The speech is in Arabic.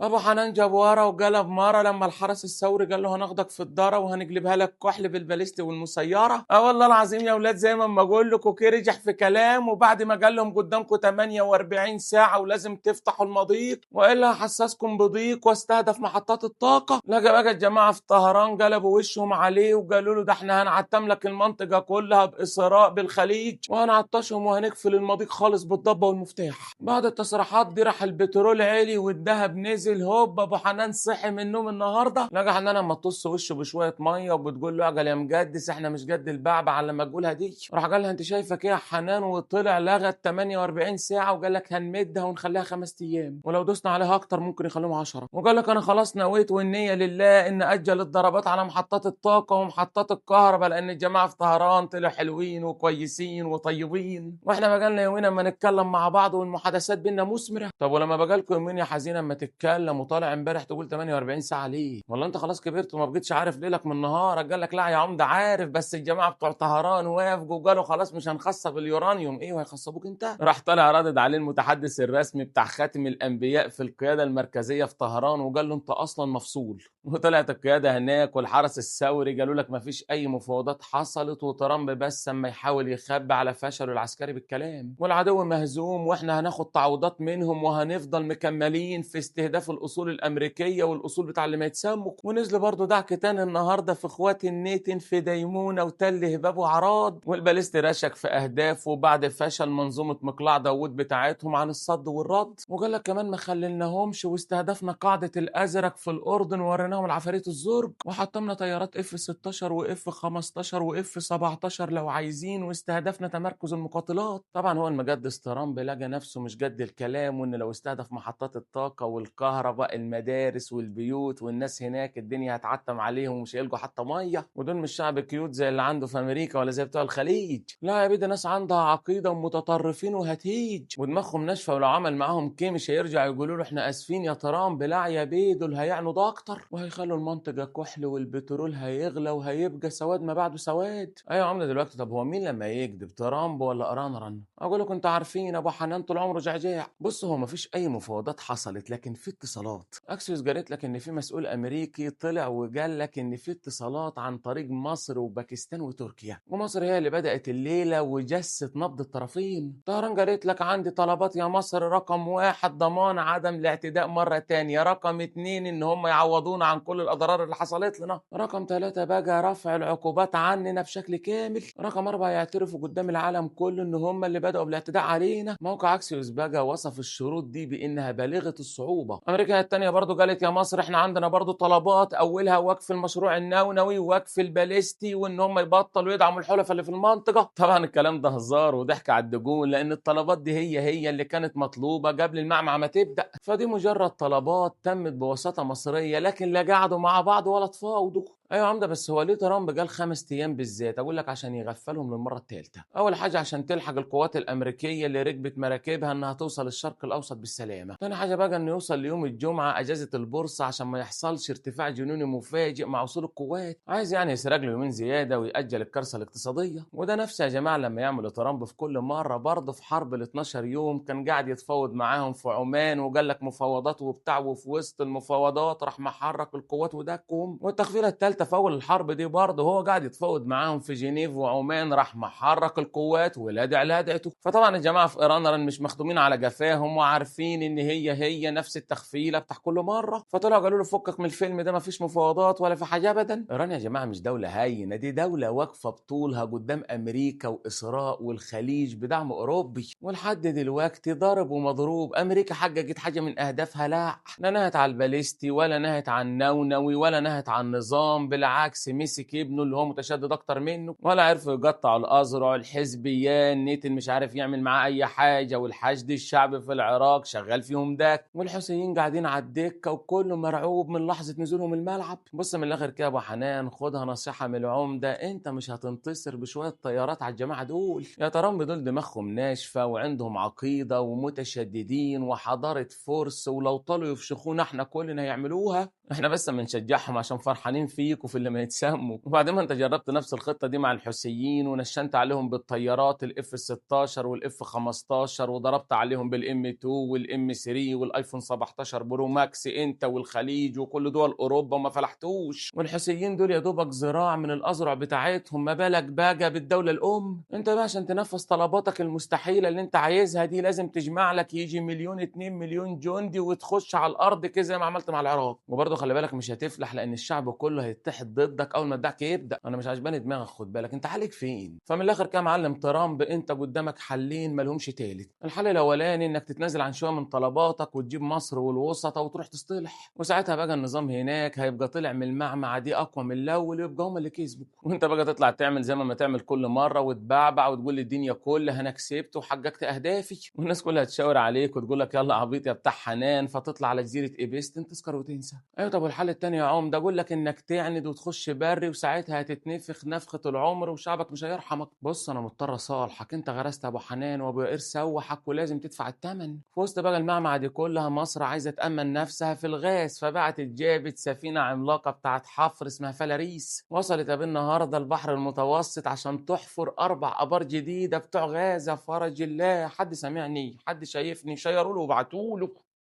ابو حنان جاب ورا وقلب مره لما الحرس الثوري قال له هناخدك في الداره وهنقلبها لك كحل بالباليستي والمسيره. والله العظيم يا اولاد زي ما بقول لكم كده رجع في كلام، وبعد ما قال لهم قدامكم 48 ساعه ولازم تفتحوا المضيق والا هحسسكم بضيق واستهدف محطات الطاقه، لقى بقى الجماعه في طهران قلبوا وشهم عليه وقالوا له ده احنا هنعتم لك المنطقه كلها باسراء بالخليج وهنعطشهم وهنقفل المضيق خالص بالضبه والمفتاح. بعد التصريحات دي راح البترول عالي والذهب نزل. هوب ابو حنان صحي من النوم النهارده لقى حنان اما تطص وشه بشويه ميه وبتقول له اجل يا مجدس احنا مش قد البعبع على ما تقولها دي. راح قال لها انت شايفه كده يا حنان، وطلع لغى 48 ساعه وقال لك هنمدها ونخليها 5 ايام، ولو دوسنا عليها اكتر ممكن يخليهم 10. وقال لك انا خلاص نويت والنيه لله ان اجل الضربات على محطات الطاقه ومحطات الكهرباء لان الجماعه في طهران طلعوا حلوين وكويسين وطيبين، واحنا بقالنا يومين اما نتكلم مع بعض والمحادثات بينا مثمره. طب ولما بقالكم يومين يا حزين اما تتكلم وطالع امبارح تقول 48 ساعه ليه؟ والله انت خلاص كبرت وما بقيتش عارف ليلك من نهارك؟ قال لك لا يا عمده عارف، بس الجماعه بتوع طهران وافقوا وقالوا خلاص مش هنخصب اليورانيوم. ايه وهيخصبوك انت؟ راح طالع رادد عليه المتحدث الرسمي بتاع خاتم الانبياء في القياده المركزيه في طهران وقال له انت اصلا مفصول. وطلعت القياده هناك والحرس الثوري قالوا لك ما فيش اي مفاوضات حصلت، وترامب بس اما يحاول يخبي على فشله العسكري بالكلام، والعدو مهزوم واحنا هناخد تعويضات منهم وهنفضل مكملين في استهداف الاصول الامريكيه والاصول بتاع اللي ما يتسموا. ونزلوا برضه دعك تاني النهارده في اخوات النيتن في ديمونه وتل هباب وعراض، والباليستي رشك في اهدافه بعد فشل منظومه مقلاع داوود بتاعتهم عن الصد والرد. وقال لك كمان ما خليناهمش واستهدفنا قاعده الازرق في الاردن ووريناهم العفاريت الزرق، وحطمنا طيارات اف 16 واف 15 واف 17 لو عايزين، واستهدفنا تمركز المقاتلات. طبعا هو المجدس ترامب لقى نفسه مش قد الكلام، وان لو استهدف محطات الطاقه والكهرباء المدارس والبيوت والناس هناك الدنيا هتعتم عليهم ومش هيلقوا حتى ميه، ودول مش شعب كيوت زي اللي عنده في امريكا ولا زي بتوع الخليج. لا يا بيه، ده ناس عندها عقيده ومتطرفين وهتيج ودماغهم ناشفه، ولو عمل معاهم كيه مش هيرجع يقولوا له احنا اسفين يا ترامب. لا يا بيه، دول هيعنوا ده اكتر وهيخلوا المنطقه كحل والبترول هيغلى وهيبقى سواد ما بعده سواد. ايوه يا عمده دلوقتي طب هو مين لما يكذب، ترامب ولا ارانران؟ اقول لكم انتوا عارفين ابو حنان طول عمره جعجاع. بص هو مفيش اي مفاوضات حصلت لكن في اتصالات. اكسيوس قالت لك ان في مسؤول امريكي طلع وقال لك ان في اتصالات عن طريق مصر وباكستان وتركيا، ومصر هي اللي بدات الليله وجست نبض الطرفين. طهران قالت لك عندي طلبات يا مصر: رقم 1 ضمان عدم الاعتداء مره تانية، رقم 2 ان هم يعوضونا عن كل الاضرار اللي حصلت لنا، رقم 3 بقى رفع العقوبات عننا بشكل كامل، رقم 4 يعترفوا قدام العالم كله ان هم اللي بداوا بالاعتداء علينا. موقع اكسيوس بقى وصف الشروط دي بانها بالغه الصعوبه. امريكا الثانيه برضو قالت يا مصر احنا عندنا برضو طلبات، اولها وقف المشروع النووي ووقف الباليستي وان هم يبطلوا يدعموا الحلفاء اللي في المنطقه. طبعا الكلام ده هزار وضحك على الدجون لان الطلبات دي هي اللي كانت مطلوبه قبل المعمعه ما تبدا، فدي مجرد طلبات تمت بوساطه مصريه لكن لا قعدوا مع بعض ولا تفاوضوا. ايوه يا عمده بس هو ليه ترامب قال 5 ايام بالذات؟ اقول لك عشان يغفلهم للمره الثالثه. اول حاجه عشان تلحق القوات الامريكيه اللي ركبت مراكبها انها توصل الشرق الاوسط بالسلامه. ثاني حاجه بقى انه يوصل ليوم الجمعه اجازه البورصه عشان ما يحصلش ارتفاع جنوني مفاجئ مع وصول القوات. عايز يعني يسرق له يومين زياده ويأجل الكارثه الاقتصاديه. وده نفسه يا جماعه لما يعمل ترامب في كل مره برضه في حرب ال 12 يوم كان قاعد يتفاوض معاهم في عمان وقال لك مفاوضات وبتاع، وفي وسط المفاوضات راح محرك القوات ودكهم. والتخفيله الثالثه في اول الحرب دي برضه هو قاعد يتفاوض معاهم في جنيف وعمان راح محرك القوات ولادع لدعته. فطبعا الجماعه في ايران مش مخدومين على جفاهم وعارفين ان هي نفس التخفيله بتاع كل مره، فطلعوا قالوا له فكك من الفيلم ده مفيش مفاوضات ولا في حاجه ابدا. ايران يا جماعه مش دوله هينه، دي دوله واقفه بطولها قدام امريكا واسراء والخليج بدعم اوروبي، ولحد دلوقتي ضارب ومضروب. امريكا حققت حاجه من اهدافها؟ لا نهت على الباليستي ولا نهت عن النونوي ولا نهت عن النظام، بالعكس مسك ابنه اللي هو متشدد اكتر منه، ولا عرفوا يقطعوا الاذرع. الحزبيان نيتن مش عارف يعمل معاه اي حاجه، والحشد الشعبي في العراق شغال فيهم داك، والحوثيين قاعدين على الدكه وكله مرعوب من لحظه نزولهم الملعب. بص من الاخر كده يا ابو حنان، خدها نصيحه من العمده، انت مش هتنتصر بشويه طيارات على الجماعه دول. يا ترامب دول دماغهم ناشفه وعندهم عقيده ومتشددين وحضاره فرس، ولو طالوا يفشخونا احنا كلنا هيعملوها. احنا بس بنشجعهم عشان فرحانين فيك وفي اللي ما يتسموا. وبعدين ما انت جربت نفس الخطه دي مع الحوثيين ونشنت عليهم بالطيارات الاف 16 والاف 15 وضربت عليهم بالام 2 والام 3 والايفون 17 برو ماكس انت والخليج وكل دول اوروبا وما فلحتوش. والحوثيين دول يا دوبك ذراع من الاذرع بتاعتهم، ما بالك بقى بالدوله الام. انت بقى عشان تنفذ طلباتك المستحيله اللي انت عايزها دي لازم تجمع لك يجي مليون 2 مليون جندي وتخش على الارض كده زي ما عملت مع العراق. وبرضه خلي بالك مش هتفلح لان الشعب كله هيتحد ضدك اول ما الدعك يبدا. انا مش عاجباني دماغك، خد بالك انت حالك فين. فمن الاخر كده يا معلم ترامب، انت قدامك حلين مالهمش تالت. الحل الاولاني انك تتنازل عن شويه من طلباتك وتجيب مصر والوسطى وتروح تصطلح، وساعتها بقى النظام هناك هيبقى طلع من المعمعه دي اقوى من الاول ويبقى هم اللي كسبوا. وانت بقى تطلع تعمل زي ما تعمل كل مره وتبعبع وتقول للدنيا كلها انا كسبت وحققت اهدافي، والناس كلها تشاور عليك وتقول لك يلا عبيط يا بتاع حنان، فتطلع على جزيره ايبستن تسكر وتنسى. ايوه طب والحل التاني يا عم؟ ده اقول لك انك تعند وتخش بري وساعتها هتتنفخ نفخه العمر وشعبك مش هيرحمك. بص انا مضطر اصالحك، انت غرست ابو حنان وابو قير سوحك ولازم تدفع الثمن. في وسط بقى المعمعه دي كلها مصر عايزه تامن نفسها في الغاز، فبعتت جابت سفينه عملاقه بتاعت حفر اسمها فلاريس، وصلت النهارده البحر المتوسط عشان تحفر 4 ابار جديده بتوع غاز. يا فرج الله، حد سامعني؟ حد شايفني؟ شيروا له وابعتوا له.